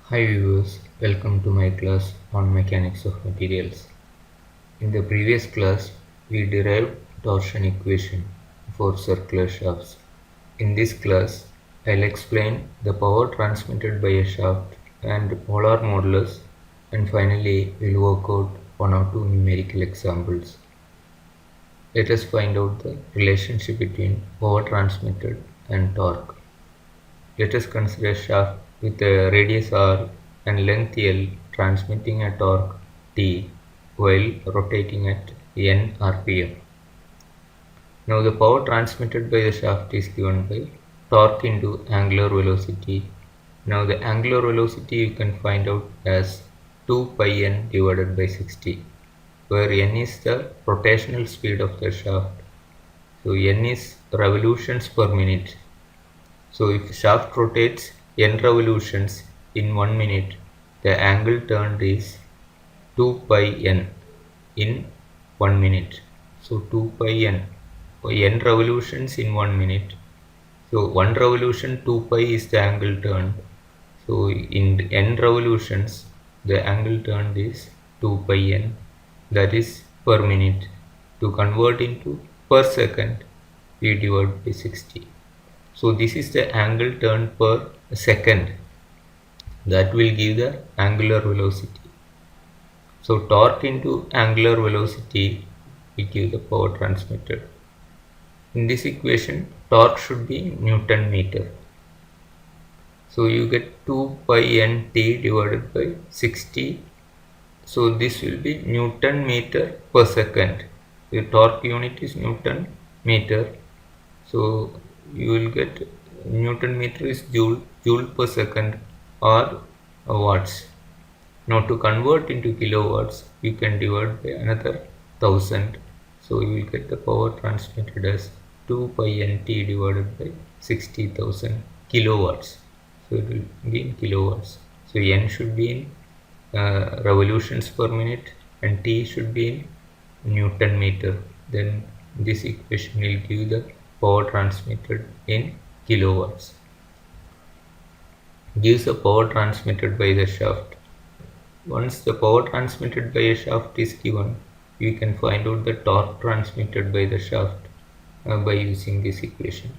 Hi viewers, welcome to my class on mechanics of materials. In the previous class, we derived torsion equation for circular shafts. In this class, I'll explain the power transmitted by a shaft and polar modulus, and finally we'll work out one or two numerical examples. Let us find out the relationship between power transmitted and torque. Let us consider a shaft with a radius r and length L transmitting a torque T while rotating at n rpm. Now the power transmitted by the shaft is given by torque into angular velocity. Now the angular velocity you can find out as 2 pi n divided by 60, where n is the rotational speed of the shaft. So n is revolutions per minute. So if shaft rotates n revolutions in 1 minute, the angle turned is 2 pi n in 1 minute. So 2 pi n revolutions in 1 minute. So 1 revolution 2 pi is the angle turned. So in n revolutions, the angle turned is 2 pi n, that is per minute. To convert into per second, we divide by 60. So this is the angle turned per second, that will give the angular velocity. So torque into angular velocity will give the power transmitted. In this equation, torque should be Newton meter. So you get 2 pi n t divided by 60. So this will be Newton meter per second. The torque unit is Newton meter. So you will get Newton meter is joule per second or watts. Now to convert into kilowatts, you can divide by another 1000. So you will get the power transmitted as 2 pi nt divided by 60,000 kilowatts. So it will be in kilowatts. So n should be in revolutions per minute and t should be in Newton meter. Then this equation will give the power transmitted in kilowatts. Gives the power transmitted by the shaft. Once the power transmitted by a shaft is given, we can find out the torque transmitted by the shaft by using this equation.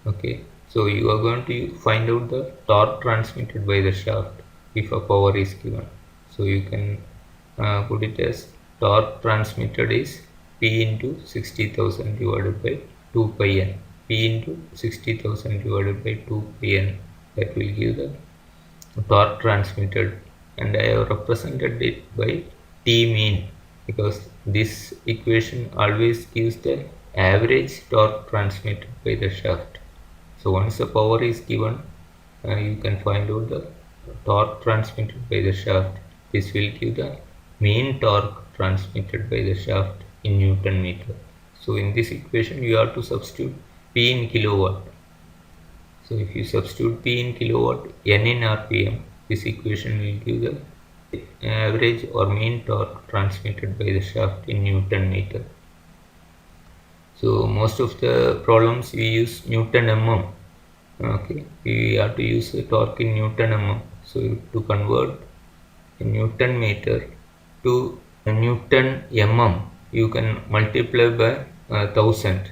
Okay, so you are going to find out the torque transmitted by the shaft if a power is given. So you can put it as torque transmitted is P into 60,000 divided by 2 pi n. P into 60,000 divided by 2 pi n, that will give the torque transmitted, and I have represented it by T mean because this equation always gives the average torque transmitted by the shaft. So once the power is given, you can find out the torque transmitted by the shaft. This will give the mean torque transmitted by the shaft in Newton meter. So in this equation you have to substitute P in kilowatt. So if you substitute P in kilowatt, N in RPM, this equation will give the average or mean torque transmitted by the shaft in Newton meter. So most of the problems we use Newton mm. Okay, we have to use the torque in Newton mm. So to convert a Newton meter to a Newton mm, you can multiply by 1000.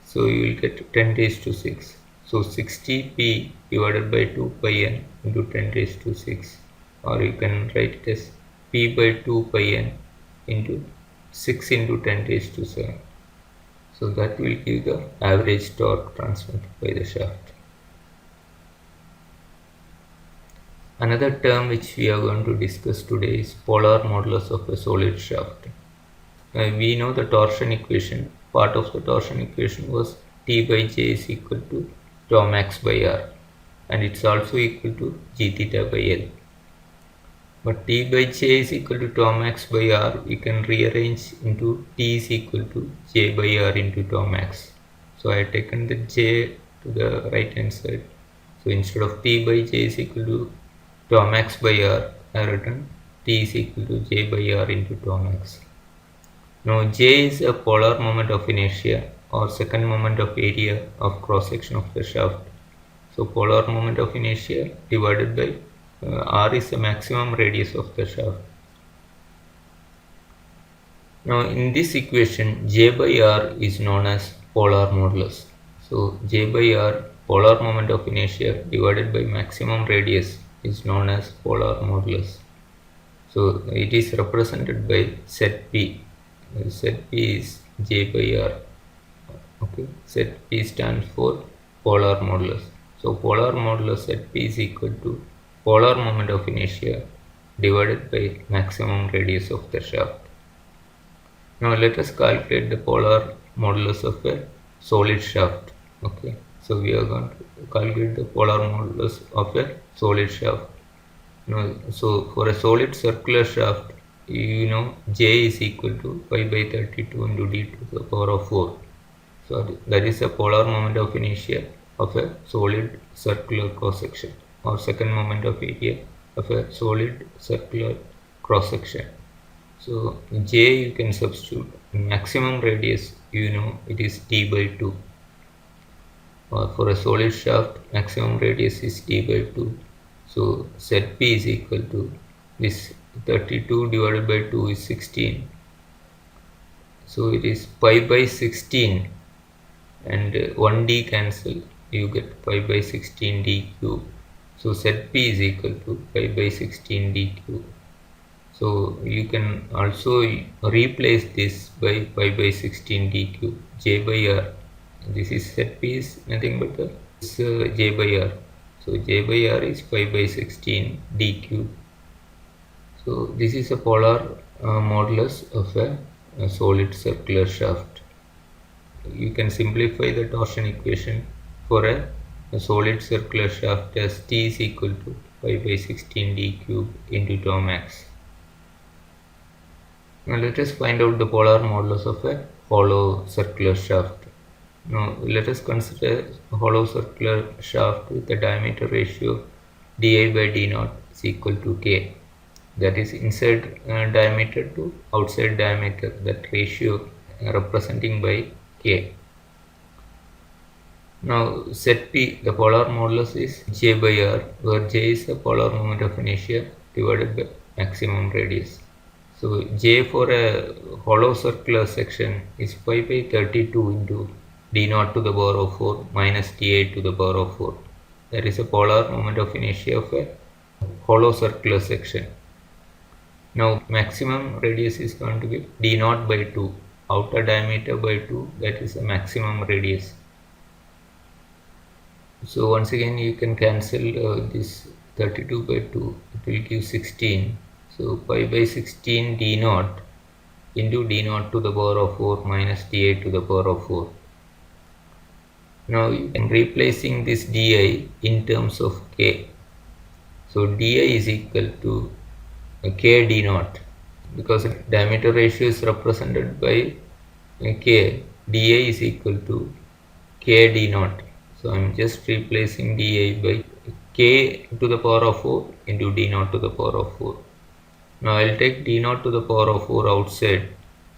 So you will get 10 raised to 6. So 60p divided by 2 pi n into 10 raised to 6, or you can write it as p by 2 pi n into 6 into 10 raised to 7. So that will give the average torque transmitted by the shaft. Another term which we are going to discuss today is polar modulus of a solid shaft. We know the torsion equation. Part of the torsion equation was T by J is equal to tau max by R, and it's also equal to G theta by L. But T by J is equal to tau max by R, we can rearrange into T is equal to J by R into tau max. So I have taken the J to the right hand side. So instead of T by J is equal to tau max by R, I have written T is equal to J by R into tau max. Now J is a polar moment of inertia or second moment of area of cross section of the shaft. So polar moment of inertia divided by R is the maximum radius of the shaft. Now in this equation, J by R is known as polar modulus. So J by R, polar moment of inertia divided by maximum radius, is known as polar modulus. So it is represented by set P. Set P is J by R. Okay, set P stands for polar modulus. So polar modulus set P is equal to polar moment of inertia divided by maximum radius of the shaft. Now let us calculate the polar modulus of a solid shaft. Okay, so we are going to calculate the polar modulus of a solid shaft. Now, so for a solid circular shaft, you know J is equal to pi by 32 into d to the power of 4. So that is a polar moment of inertia of a solid circular cross section, or second moment of area of a solid circular cross section. So J you can substitute. Maximum radius, you know, it is d by 2. Or for a solid shaft, maximum radius is d by 2. So set P is equal to this 32 divided by 2 is 16. So it is pi by 16, and 1d cancel, you get pi by 16 d cube. So set P is equal to pi by 16 d cube. So you can also replace this by pi by 16 d cube. J by R, this is set P is nothing but this J by R. So J by R is pi by 16 d cube. So this is a polar modulus of a solid circular shaft. You can simplify the torsion equation for a solid circular shaft as T is equal to pi by 16 d cube into tau max. Now let us find out the polar modulus of a hollow circular shaft. Now let us consider a hollow circular shaft with a diameter ratio di by d naught is equal to k. That is inside diameter to outside diameter, that ratio representing by k. Now set P, the polar modulus is J by R, where J is the polar moment of inertia divided by maximum radius. So J for a hollow circular section is pi by 32 into d naught to the power of 4 minus d8 to the power of 4. That is a polar moment of inertia of a hollow circular section. Now maximum radius is going to be d naught by 2, outer diameter by 2, that is a maximum radius. So once again you can cancel this 32 by 2, it will give 16. So pi by 16 d naught into d naught to the power of 4 minus d8 to the power of 4. Now you can replacing this di in terms of k. So di is equal to k d naught, because diameter ratio is represented by k. di is equal to k d naught. So I am just replacing di by k to the power of 4 into d naught to the power of 4. Now I will take d naught to the power of 4 outside,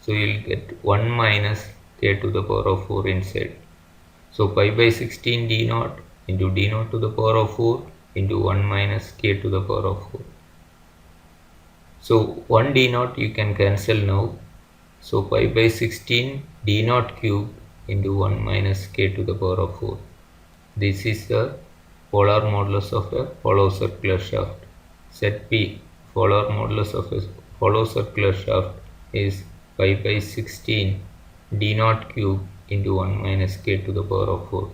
so you will get 1 minus k to the power of 4 inside. So pi by 16 d naught into d naught to the power of 4 into 1 minus k to the power of 4. So 1 d naught you can cancel now. So pi by 16 d naught cube into 1 minus k to the power of 4. This is the polar modulus of a hollow circular shaft. Set P, polar modulus of a hollow circular shaft is pi by 16 d naught cube into 1 minus k to the power of 4.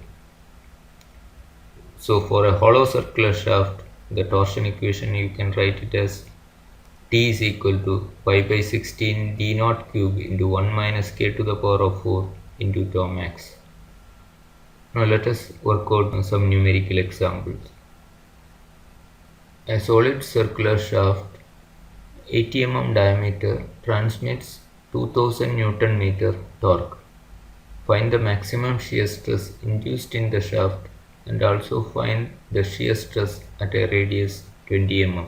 So for a hollow circular shaft, the torsion equation you can write it as T is equal to pi by 16 d naught cube into 1 minus k to the power of 4 into tau max. Now let us work out some numerical examples. A solid circular shaft 80 mm diameter transmits 2000 Newton meter torque. Find the maximum shear stress induced in the shaft and also find the shear stress at a radius 20 mm.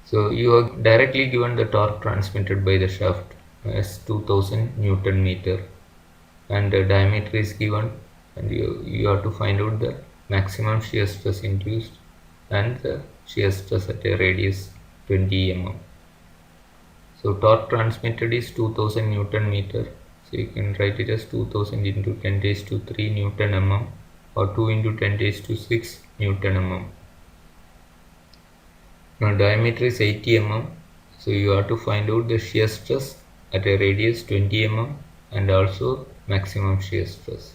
So you are directly given the torque transmitted by the shaft as 2000 Newton meter, and the diameter is given, and you have to find out the maximum shear stress induced and the shear stress at a radius 20 mm. So torque transmitted is 2000 Newton meter. So you can write it as 2000 into 10 raised to 3 Newton mm or 2 into 10 raised to 6 Newton mm. Now diameter is 80 mm. So you have to find out the shear stress at a radius 20 mm and also maximum shear stress.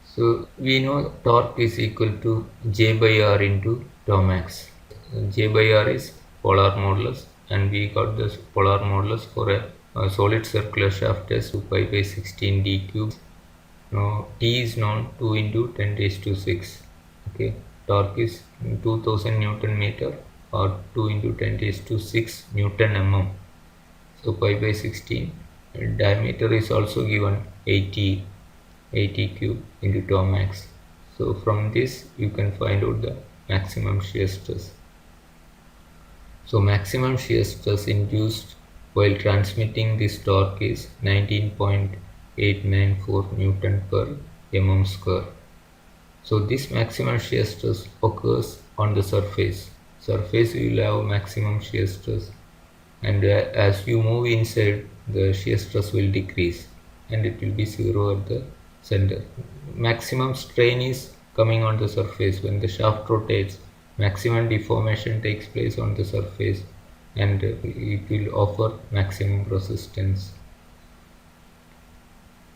So we know torque is equal to J by R into tau max. J by R is polar modulus, and we got this polar modulus for a solid circular shaft as 2 pi by 16 d cube. Now T is known 2 into 10 raised to 6. Okay, torque is 2000 Newton meter or 2 into 10 raised to 6 Newton mm. So pi by 16. Diameter is also given 80 cube into tau max. So from this you can find out the maximum shear stress. So maximum shear stress induced while transmitting this torque is 19.894 Newton per mm square. So this maximum shear stress occurs on the surface. Surface you will have maximum shear stress, and as you move inside the shear stress will decrease and it will be zero at the center. Maximum strain is coming on the surface. When the shaft rotates, maximum deformation takes place on the surface and it will offer maximum resistance.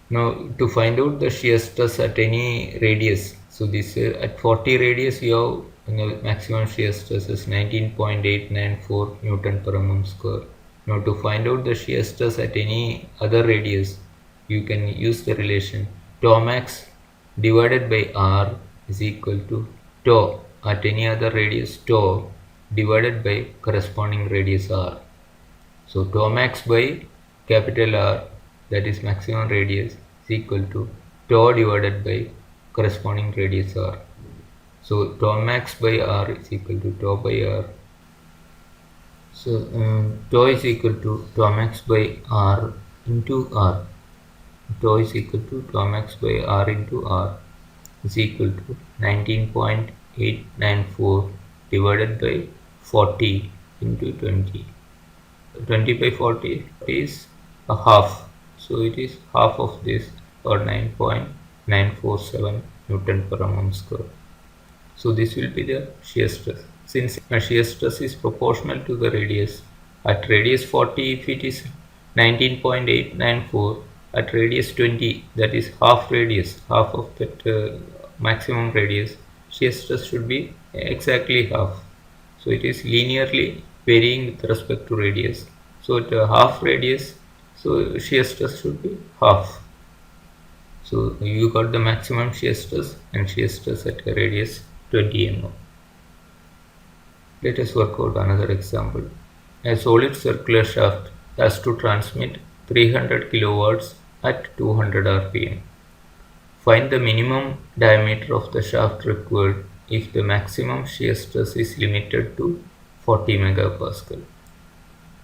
Now to find out the shear stress at any radius, so this at 40 radius you have maximum shear stress is 19.894 Newton per mm square. Now to find out the shear stress at any other radius, you can use the relation tau max divided by R is equal to tau at any other radius tau divided by corresponding radius R. So tau max by capital R, that is maximum radius, is equal to tau divided by corresponding radius R. So tau max by R is equal to tau by R. So tau is equal to tau max by R into R. Tau is equal to tau max by R into R is equal to 19.894 divided by 40 into 20. 20 by 40 is a half. So it is half of this, or 9.947 Newton per mm square. So this will be the shear stress. Since shear stress is proportional to the radius, at radius 40 if it is 19.894, at radius 20, that is half radius, half of that maximum radius, shear stress should be exactly half. So it is linearly varying with respect to radius. So at half radius, so shear stress should be half. So you got the maximum shear stress and shear stress at a radius 20 mm. Let us work out another example. A solid circular shaft has to transmit 300 kilowatts at 200 rpm. Find the minimum diameter of the shaft required if the maximum shear stress is limited to 40 megapascal.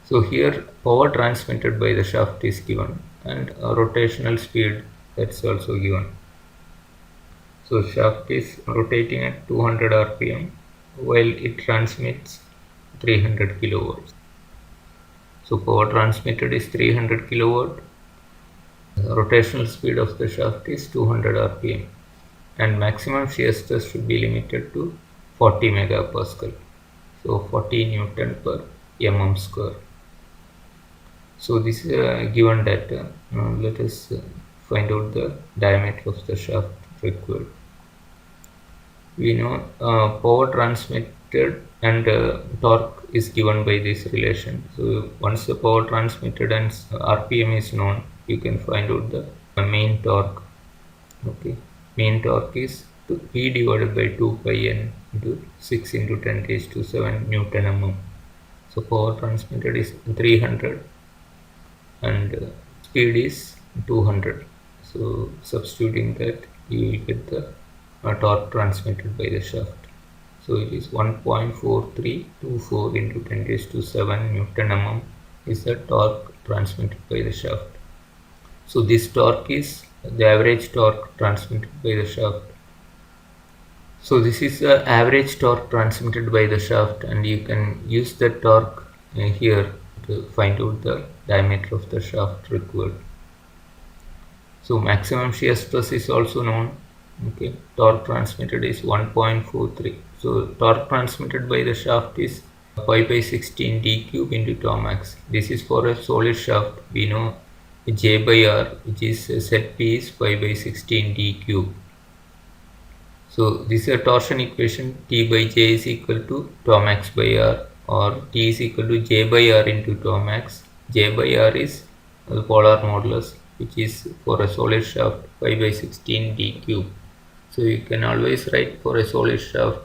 So here power transmitted by the shaft is given and a rotational speed, that's also given. So shaft is rotating at 200 rpm while it transmits 300 kilowatts. So power transmitted is 300 kilowatt. The rotational speed of the shaft is 200 rpm and maximum shear stress should be limited to 40 megapascal. So 40 Newton per mm square. So this is given data. Now let us find out the diameter of the shaft required. We know power transmitted and torque is given by this relation. So once the power transmitted and rpm is known, you can find out the main torque. Okay, main torque is P divided by 2 pi n into 6 into 10 raised to 7 Newton mm. So power transmitted is 300 and speed is 200. So substituting that, you will get the torque transmitted by the shaft. So it is 1.4324 into 10 raised to 7 Newton mm is the torque transmitted by the shaft. So this torque is the average torque transmitted by the shaft. So this is the average torque transmitted by the shaft, and you can use the torque here to find out the diameter of the shaft required. So maximum shear stress is also known. Okay, torque transmitted is 1.43. So torque transmitted by the shaft is pi by 16 d cube into tau max. This is for a solid shaft. We know J by R, which is set P is pi by 16 d cube. So this is a torsion equation. T by J is equal to tau max by R, or T is equal to J by R into tau max. J by R is the polar modulus, which is for a solid shaft pi by 16 d cube. So you can always write for a solid shaft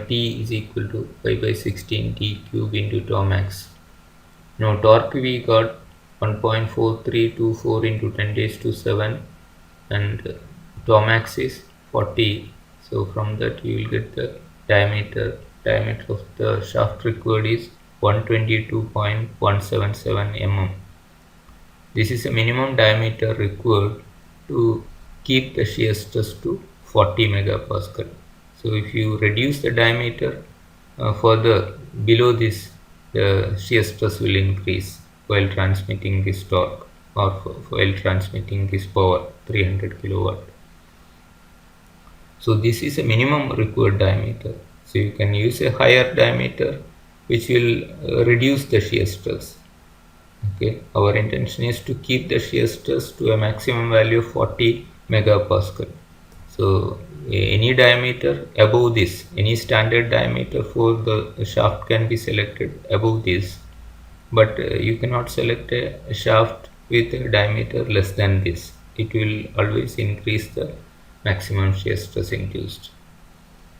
T is equal to pi by 16 d cube into tau max. Now torque we got 1.4324 into 10 raised to 7, and tau max is 40. So from that you will get the diameter of the shaft required is 122.177 mm. This is a minimum diameter required to keep the shear stress to 40 megapascal. So if you reduce the diameter further below this, the shear stress will increase while transmitting this torque, or while transmitting this power 300 kilowatt. So this is a minimum required diameter. So you can use a higher diameter which will reduce the shear stress. Okay, our intention is to keep the shear stress to a maximum value of 40 megapascal. So any diameter above this, any standard diameter for the shaft can be selected above this, but you cannot select a shaft with a diameter less than this. It will always increase the maximum shear stress induced.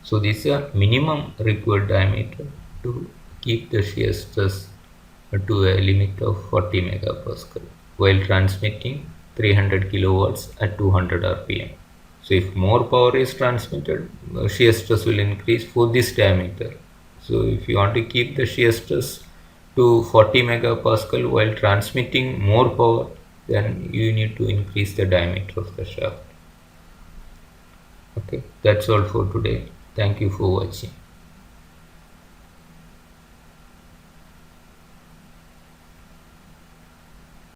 So this is a minimum required diameter to keep the shear stress to a limit of 40 megapascal while transmitting 300 kilowatts at 200 rpm. So if more power is transmitted, shear stress will increase for this diameter. So if you want to keep the shear stress to 40 megapascal while transmitting more power, then you need to increase the diameter of the shaft. Okay, that's all for today. Thank you for watching.